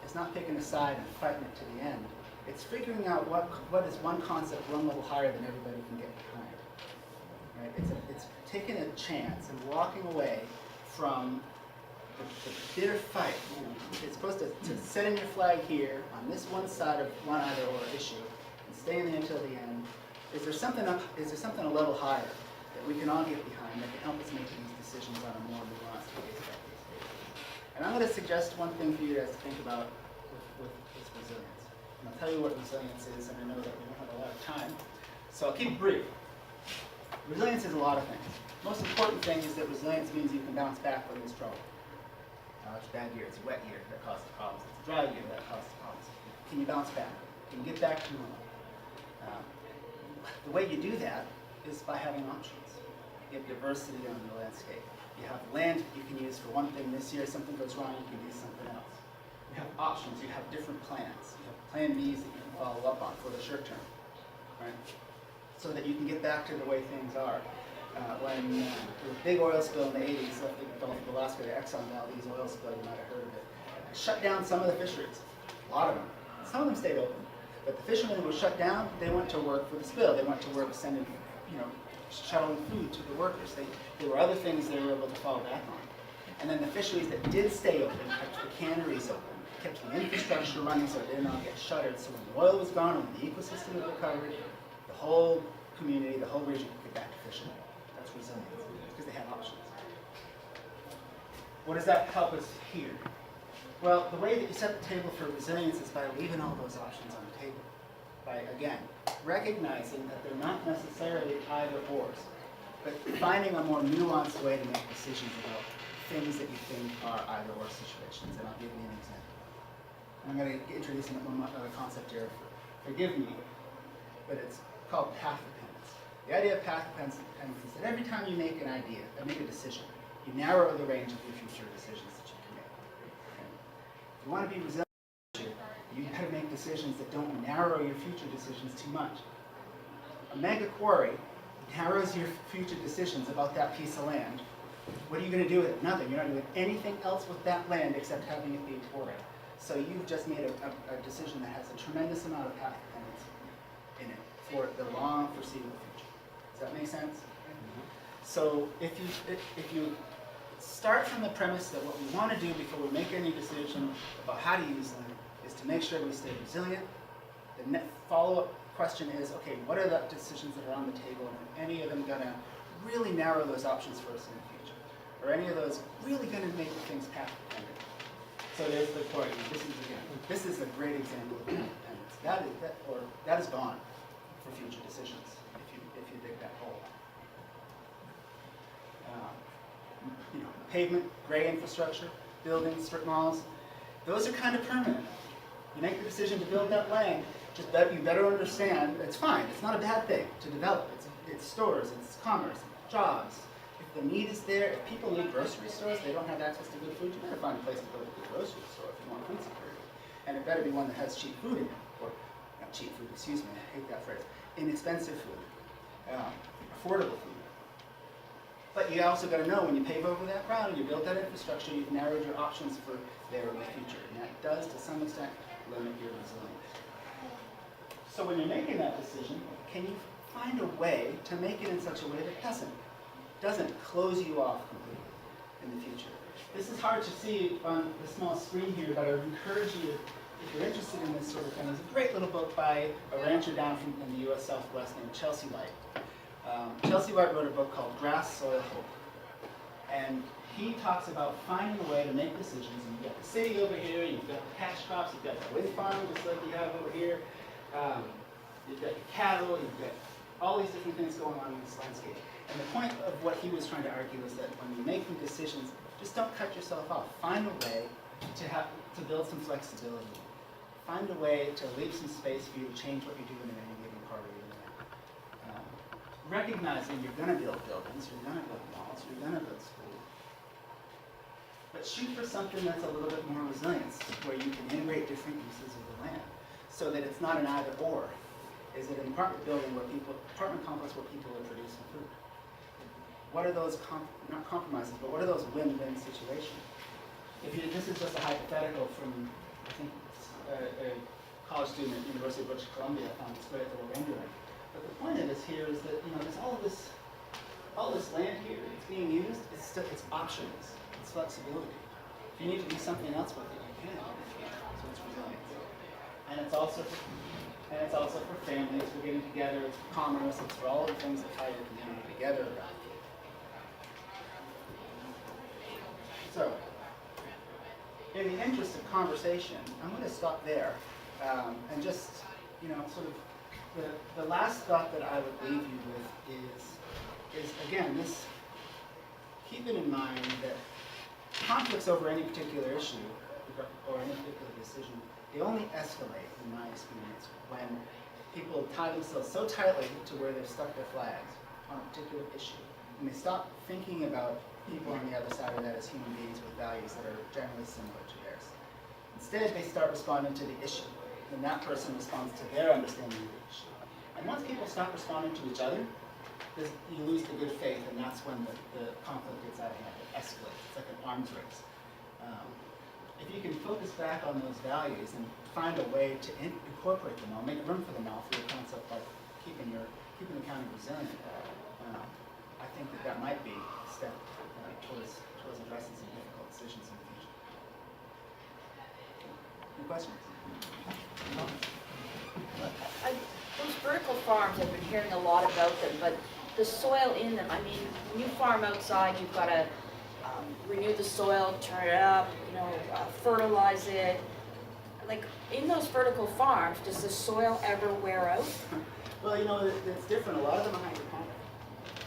it's not picking a side and fighting it to the end. It's figuring out what is one concept one level higher than everybody can get behind. Right? It's taking a chance and walking away from the bitter fight. It's supposed to set in your flag here on this one side of one either or issue and stay in there until the end. Is there something a level higher that we can all get behind that can help us make these decisions on a more nuanced basis? And I'm going to suggest one thing for you guys to think about with this resilience. And I'll tell you what resilience is, and I know that we don't have a lot of time, so I'll keep it brief. Resilience is a lot of things. Most important thing is that resilience means you can bounce back when there's trouble. It's a bad year, it's a wet year, that causes problems. It's a dry year, that causes problems. Can you bounce back? Can you get back to normal? The way you do that is by having options. You have diversity on the landscape. You have land you can use for one thing this year, something goes wrong, you can use something else. You have options, you have different plans. You have plan Bs that you can follow up on for the short term, right? So that you can get back to the way things are. When there was a big oil spill in the 80s, up in the Gulf of Alaska, the Exxon Valdez oil spill, you might have heard of it. It shut down some of the fisheries, a lot of them. Some of them stayed open. But the fishermen who were shut down, they went to work for the spill. They went to work sending, shuttling food to the workers. There were other things they were able to fall back on. And then the fisheries that did stay open kept the canneries open, kept the infrastructure running so it didn't all get shuttered. So when the oil was gone, when the ecosystem had recovered, the whole community, the whole region could get back to fishing. That's resilience, because they had options. What does that help us here? Well, the way that you set the table for resilience is by leaving all those options on the table. By, again, recognizing that they're not necessarily either ors, but finding a more nuanced way to make decisions about things that you think are either or situations. And I'll give you an example. And I'm going to introduce another concept here. Forgive me, but it's called path dependence. The idea of path dependence is that every time you make make a decision, you narrow the range of your future decisions that you can make. Okay? If you want to be resilient, you got to make decisions that don't narrow your future decisions too much. A mega quarry narrows your future decisions about that piece of land. What are you going to do with it? Nothing. You're not doing anything else with that land except having it be a quarry. So you've just made a decision that has a tremendous amount of path dependence in it for the long foreseeable future. Does that make sense? So if you start from the premise that what we want to do before we make any decision about how to use land is to make sure we stay resilient, the follow-up question is, okay, what are the decisions that are on the table, and are any of them going to really narrow those options for us in the future? Are any of those really going to make things path dependent? So there's the point. This is a great example of path dependence. That is gone for future decisions if you dig that hole. Pavement, gray infrastructure, buildings, strip malls, those are kind of permanent. You make the decision to build that land, you better understand it's fine. It's not a bad thing to develop. It's stores, it's commerce, it's jobs. If the need is there, if people need grocery stores, they don't have access to good food, you better find a place to go to the grocery store if you want food security. And it better be one that has cheap food in it, or not cheap food, excuse me, I hate that phrase. Inexpensive food, affordable food. But you also got to know when you pave over that ground and you build that infrastructure, you've narrowed your options for there in the future. And that does, to some extent, limit your resilience. So when you're making that decision, can you find a way to make it in such a way that doesn't close you off completely in the future? This is hard to see on the small screen here, but I would encourage you, if you're interested in this sort of thing, there's a great little book by a rancher down in the US Southwest named Chelsea White. Chelsea White wrote a book called Grass, Soil, Hope. And he talks about finding a way to make decisions. And you've got the city over here, you've got the cash crops, you've got the wind farm, just like you have over here. You've got your cattle, you've got all these different things going on in this landscape. And the point of what he was trying to argue is that when you're making decisions, just don't cut yourself off. Find a way to build some flexibility. Find a way to leave some space for you to change what you're doing in any given part of your land. Recognizing you're going to build buildings, you're going to build malls, you're going to build schools. But shoot for something that's a little bit more resilient, where you can integrate different uses of the land, so that it's not an either or. Is it an apartment building apartment complex where people are producing food? What are those, not compromises, but what are those win-win situations? This is just a hypothetical from, I think, a college student at the University of British Columbia. I found this great little rendering. But the point of this here is that, there's all this land here. It's being used. It's options. It's flexibility. If you need to do something else with it, you can. So it's resilience. And it's also for families, for getting together, it's for commerce, it's for all the things that tie your community together. So, in the interest of conversation, I'm going to stop there and just, sort of the last thought that I would leave you with is again, keep it in mind that conflicts over any particular issue or any particular decision, they only escalate, in my experience, when people tie themselves so tightly to where they've stuck their flags on a particular issue, and they stop thinking about people on the other side of that as human beings with values that are generally similar to theirs. Instead, they start responding to the issue, and that person responds to their understanding of the issue. And once people stop responding to each other, you lose the good faith, and that's when the conflict gets out of hand. It escalates. It's like an arms race. If you can focus back on those values and find a way to incorporate them all, make room for them all through a concept like keeping the county resilient, I think that might be a step towards addressing some difficult decisions in the future. Any questions? Those vertical farms, I've been hearing a lot about them, but the soil in them, when you farm outside, you've got to renew the soil, turn it up, fertilize it. Like, in those vertical farms, does the soil ever wear out? Well, it's different. A lot of them are hydroponic.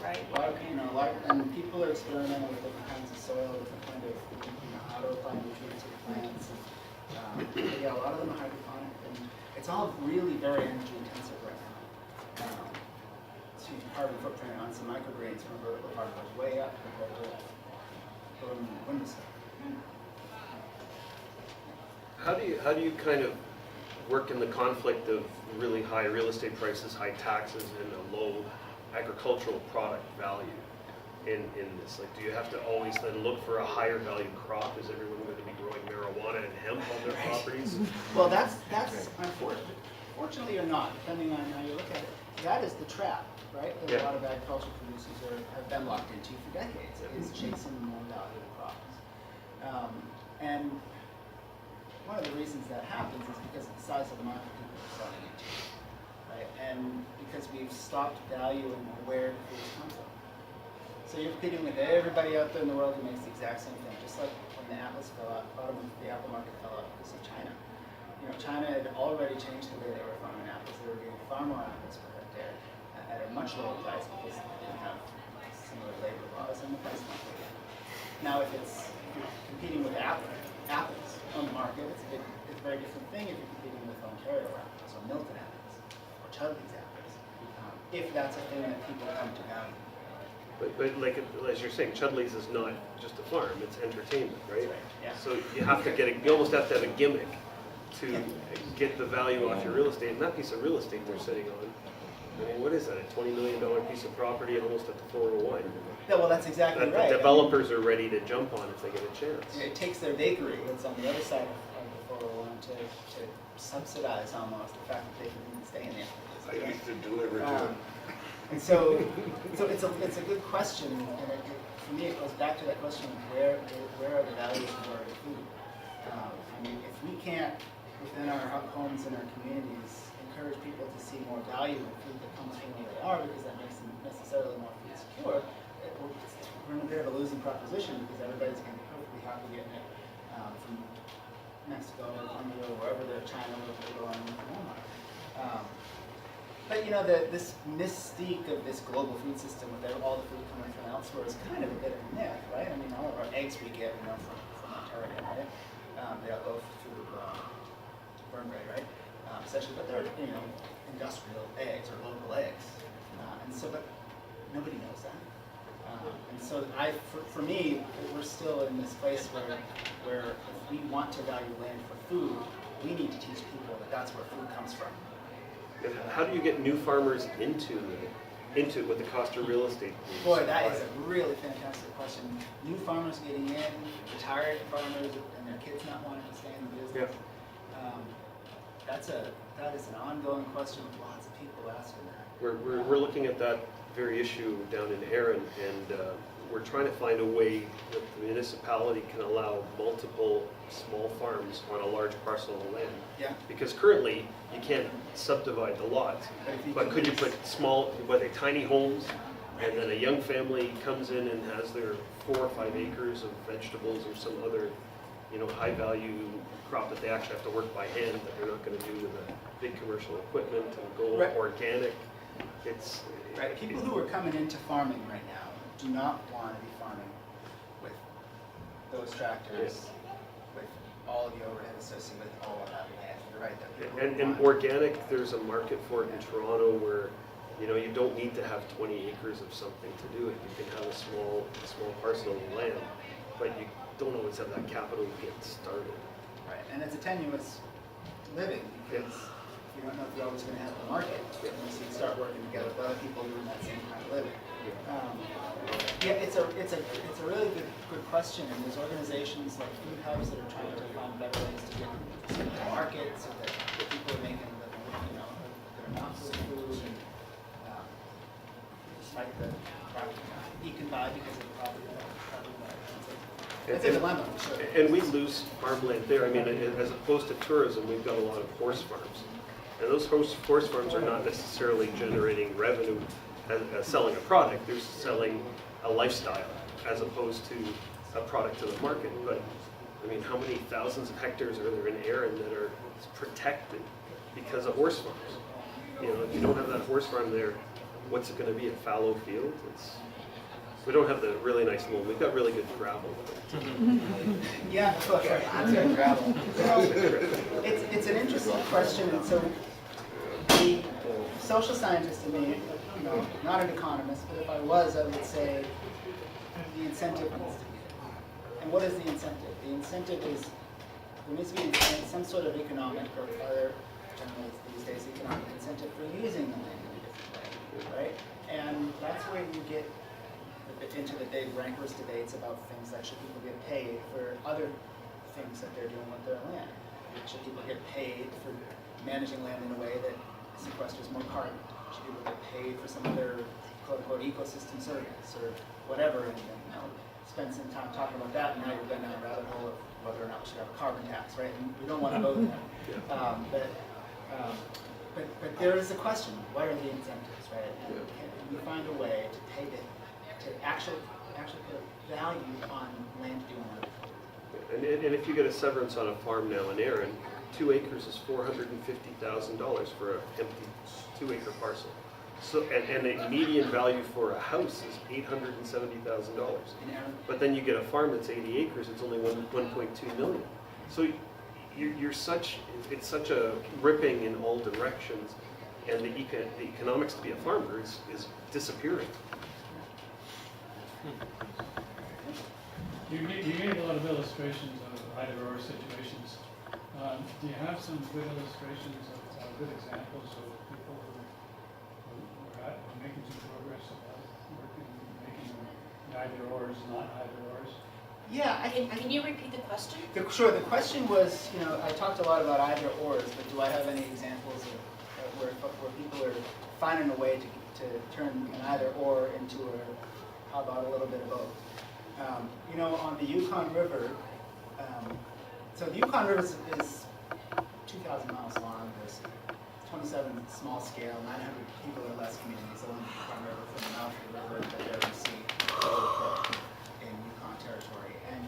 Right. And people are experimenting with different kinds of soil, different kind of, auto-applying nutrients to plants. And, a lot of them are hydroponic, and it's all really very energy intensive right now. So carbon footprint on some microgreens from a vertical farm goes way up compared to growing in the windowsill. How do you kind of work in the conflict of really high real estate prices, high taxes, and a low agricultural product value in this? Like, do you have to always then look for a higher value crop? Is everyone going to be growing marijuana and hemp on their properties? Well, that's unfortunate. Fortunately or not, depending on how you look at it, that is the trap, right? That a lot of agricultural producers have been locked into for decades, is chasing more valuable crops. And one of the reasons that happens is because of the size of the market people are selling into, right? And because we've stopped valuing where the foods come from. So you're competing with everybody out there in the world who makes the exact same thing, just like when the apples fell out, the apple market fell out because of China. China had already changed the way they were farming apples. They were getting far more apples per hectare at a much lower price because they didn't have similar labor laws and the price went way up. Now, if you're competing with apples on the market, it's a very different thing if you're competing with Ontario apples or Milton apples or Chudley's apples, if that's a thing that people come to value. But like, as you're saying, Chudley's is not just a farm, it's entertainment, right? That's right, yeah. So you have to you almost have to have a gimmick to get the value off your real estate, and that piece of real estate they're sitting on. What is that, a $20 million piece of property and almost at the 401? Yeah, well, that's exactly that right. The developers are ready to jump on if they get a chance. It takes their bakery that's on the other side of the 401 to subsidize almost the fact that they can even stay in the I used to deliver to them. And so it's a good question, and for me it goes back to that question of where are the values of our food? If we can't, within our homes and our communities, encourage people to see more value in food that comes from where they are, because that makes them necessarily more food secure, we're in a bit of a losing proposition because everybody's going to be perfectly happy getting it from Mexico or India or wherever they're China or going to Walmart. But you know, this mystique of this global food system with all the food coming from elsewhere is kind of a bit of a myth, right? I mean, all of our eggs we get, you know, from Ontario, right? They are low through Burnbrae, right? Essentially, but they're, you know, industrial eggs or local eggs. And so, but nobody knows that. And so for me, we're still in this place where if we want to value land for food, we need to teach people that that's where food comes from. And how do you get new farmers into it with the cost of real estate? Boy, that is a really fantastic question. New farmers getting in, retired farmers, and their kids not wanting to stay in the business. Yeah. That is an ongoing question with lots of people asking that. We're looking at that very issue down in Arrell, and we're trying to find a way that the municipality can allow multiple small farms on a large parcel of land. Yeah. Because currently, you can't subdivide the lots. But could you put small, tiny homes, and then a young family comes in and has their 4 or 5 acres of vegetables or some other, you know, high-value crop that they actually have to work by hand that they're not going to do with a big commercial equipment and go Right. organic. It's Right. People who are coming into farming right now do not want to be farming with those tractors, with all the overhead associated with all of that land. You're right. That people And want- organic, there's a market for it in Toronto where, you know, you don't need to have 20 acres of something to do it. You can have a small parcel of land, but you don't always have that capital to get started. Right, and it's a tenuous living because you don't know if you're always going to have the market unless you start working together with other people doing that same kind of living. It's a really good question, and there's organizations like Food Hubs that are trying to find better ways to get to the market so that people are making the, you know, good amounts of food and despite the property you can buy because of the property it's a dilemma for sure. And we lose farmland there. I mean, as opposed to tourism, we've got a lot of horse farms. And those horse farms are not necessarily generating revenue as selling a product. They're selling a lifestyle as opposed to a product to the market. But, I mean, how many thousands of hectares are there in Arrell that are protected because of horse farms? You know, if you don't have that horse farm there, what's it going to be, a fallow field? We don't have the really nice loam. We've got really good gravel. Yeah, look, I'm going to gravel. It's an interesting question, and so the social scientist in me, you know, not an economist, but if I was, I would say the incentive needs to be there. And what is the incentive? The incentive is there needs to be some sort of economic or other, generally these days, economic incentive for using the land in a different way, right? And that's where you get into the big rancorous debates about things like should people get paid for other things that they're doing with their land? Should people get paid for managing land in a way that sequesters more carbon? Should people get paid for some other quote-unquote ecosystem service or whatever? And you know, spend some time talking about that, and now you're going down a rabbit hole of whether or not we should have a carbon tax, right? And we don't want to go there. But there is a question: what are the incentives, right? And can we find a way to pay to actually put a value on land doing that? And if you get a severance on a farm now in Arrell, 2 acres is $450,000 for an empty 2-acre parcel. So and the median value for a house is $870,000. But then you get a farm that's 80 acres, it's only 1.2 million. So it's such a ripping in all directions, and the economics to be a farmer is disappearing. You gave a lot of illustrations of either-or situations. Do you have some good illustrations of good examples of people who are making some progress about making either-ors, not either-ors? Yeah, Can you repeat the question? Sure. The question was, you know, I talked a lot about either ors, but do I have any examples of where people are finding a way to turn an either or into how about a little bit of both? You know, on the Yukon River, so the Yukon River is 2,000 miles long. There's 27 small scale, 900 people or less communities along the Yukon River from the mouth of the river to the Darren Sea. in Yukon territory. And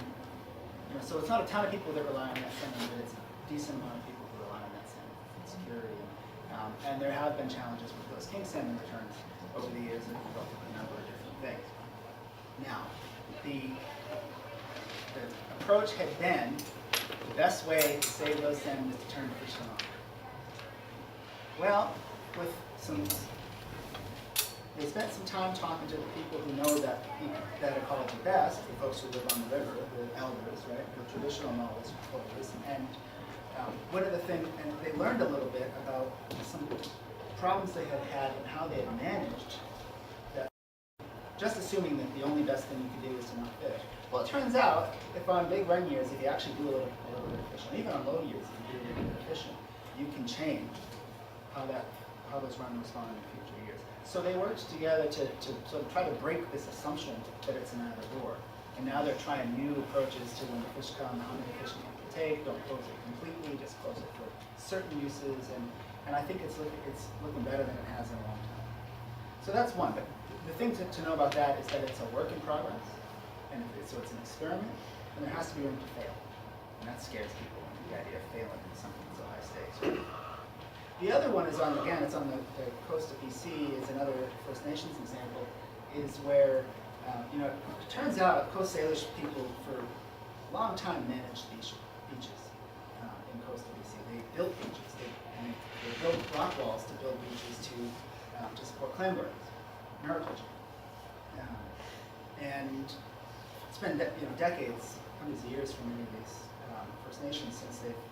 so it's not a ton of people that rely on that center, but it's a decent amount of people who rely on that center for security. And there have been challenges with those king salmon returns over the years that have resulted in a number of different things. Now, the approach had been the best way to save those salmon is to turn the fish on. Well, they spent some time talking to the people who know that ecology best, the folks who live on the river, the elders, right, the traditional knowledge holders, and one of the things, and they learned a little bit about some problems they had and how they had managed that, just assuming that the only best thing you can do is to not fish. Well, it turns out, if on big run years, if you actually do a little bit of fishing, even on low years, if you do a little bit of fishing, you can change how those runs respond in future years. So they worked together to sort of try to break this assumption that it's an either or. And now they're trying new approaches to when the fish come, how many fish you can take, don't close it completely, just close it for certain uses. And I think it's looking better than it has in a long time. So that's one. But the thing to know about that is that it's a work in progress. And so it's an experiment, and there has to be room to fail. And that scares people, the idea of failing in something so high stakes. Right? The other one is it's on the coast of BC, is another First Nations example, is where, it turns out Coast Salish people for a long time managed beaches in coastal BC. They built beaches, they built rock walls to build beaches to support clam gardens, mariculture. And it's been decades, hundreds of years for many of these First Nations since they've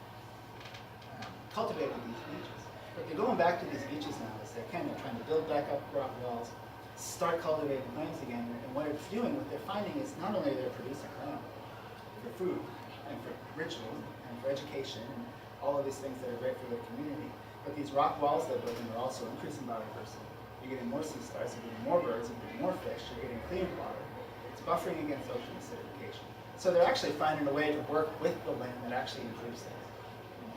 cultivated these beaches. But they're going back to these beaches now as they're trying to build back up rock walls, start cultivating clams again. And what it's doing, what they're finding is not only they're producing clam for food and for ritual and for education and all of these things that are great for their community, but these rock walls they're building are also increasing biodiversity. You're getting more sea stars, you're getting more birds, you're getting more fish, you're getting clean water. It's buffering against ocean acidification. So they're actually finding a way to work with the land that actually improves things.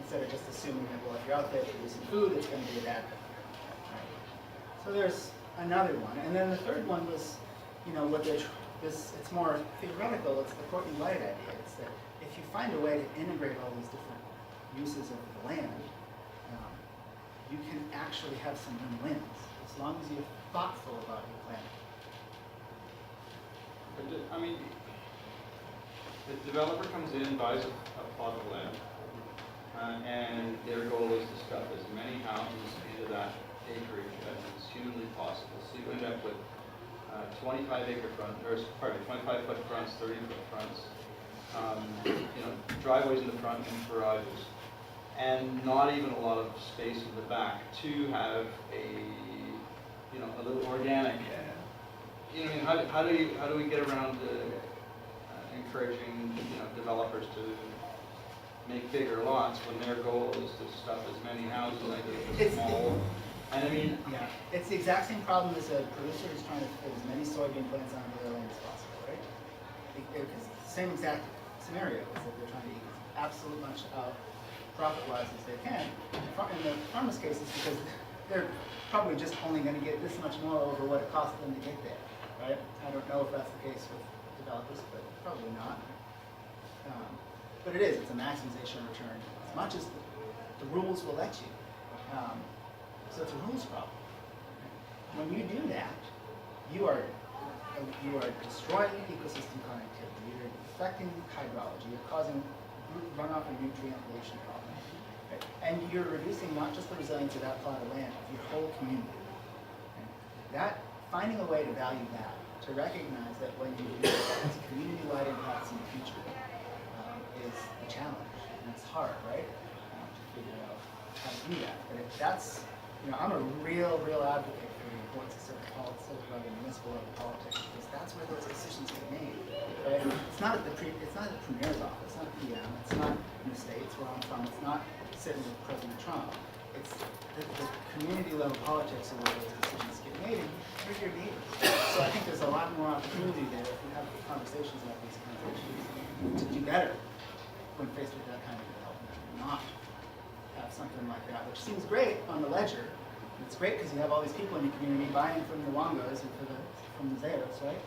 Instead of just assuming that, well, if you're out there producing food, it's going to be a bad thing. Right? So there's another one. And then the third one was, it's more theoretical. It's the Courtney Light idea. It's that if you find a way to integrate all these different uses of the land, you can actually have some win-wins, as long as you're thoughtful about your planning. I mean, the developer comes in, buys a plot of land, and their goal is to stuff as many houses into that acreage as is humanly possible. So you end up with 25-foot fronts, 30-foot fronts, driveways in the front and garages, and not even a lot of space in the back to have a little organic. How do we get around encouraging developers to make bigger lots when their goal is to stuff as many houses as small? And I mean, yeah, it's the exact same problem as a producer who's trying to fit as many soybean plants onto their land as possible, right? It's the same exact scenario, is that they're trying to eat absolute much out profit-wise as they can. In the farmers' cases, because they're probably just only going to get this much more over what it costs them to get there, right? I don't know if that's the case with developers, but probably not. But it is, it's a maximization of return, as much as the rules will let you. So it's a rules problem. When you do that, you are destroying ecosystem connectivity, you're affecting hydrology, you're causing runoff and nutrient pollution problems. Right? And you're reducing not just the resilience of that plot of land, but your whole community. Right? Finding a way to value that, to recognize that when you do that, it's community-wide impacts in the future, is the challenge. And it's hard, right? To figure out how to do that. But if that's, I'm a real advocate for the importance of civic level, municipal level politics, because that's where those decisions get made. Right? It's not at the premier's office, it's not PM, it's not in the States where I'm from, it's not sitting with President Trump. It's the community level politics of where those decisions get made, and you're your neighbors. So I think there's a lot more opportunity there if we have conversations about these kinds of issues to do better when faced with that kind of development, not have something like that, which seems great on the ledger. It's great because you have all these people in your community buying from the Wongos and from the Zeros, right?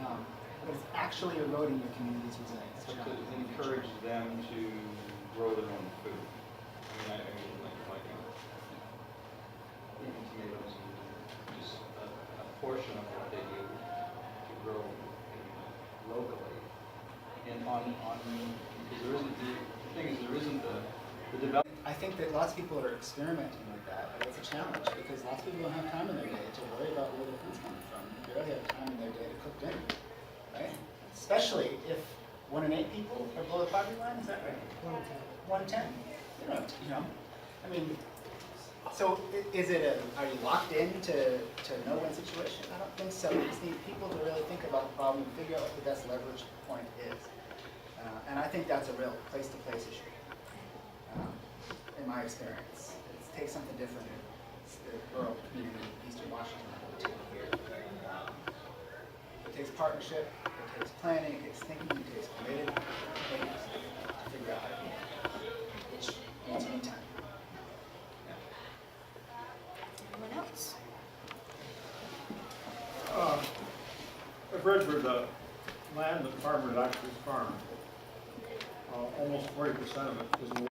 but it's actually eroding your community's resilience. So to encourage them to grow their own food. I mean, like even tomatoes, and just a portion of what they do to grow locally. And because there isn't, the thing is, there isn't the development. I think that lots of people are experimenting with that, but it's a challenge because lots of people don't have time in their day to worry about where their food's coming from. They barely have time in their day to cook dinner, right? Especially if 1 in 8 people are below the poverty line, is that right? 1 in 10. You don't, I mean, so is it are you locked in to no-win situation? I don't think so. You just need people to really think about the problem and figure out what the best leverage point is. And I think that's a real place-to-place issue. In my experience, it takes something different in the rural community in Eastern Washington to here. It takes partnership, it takes planning, it takes thinking, it takes committed things to figure out how to do it, which means you need time. Anyone else? I've read where the land that farmers actually farm, almost 40% of it is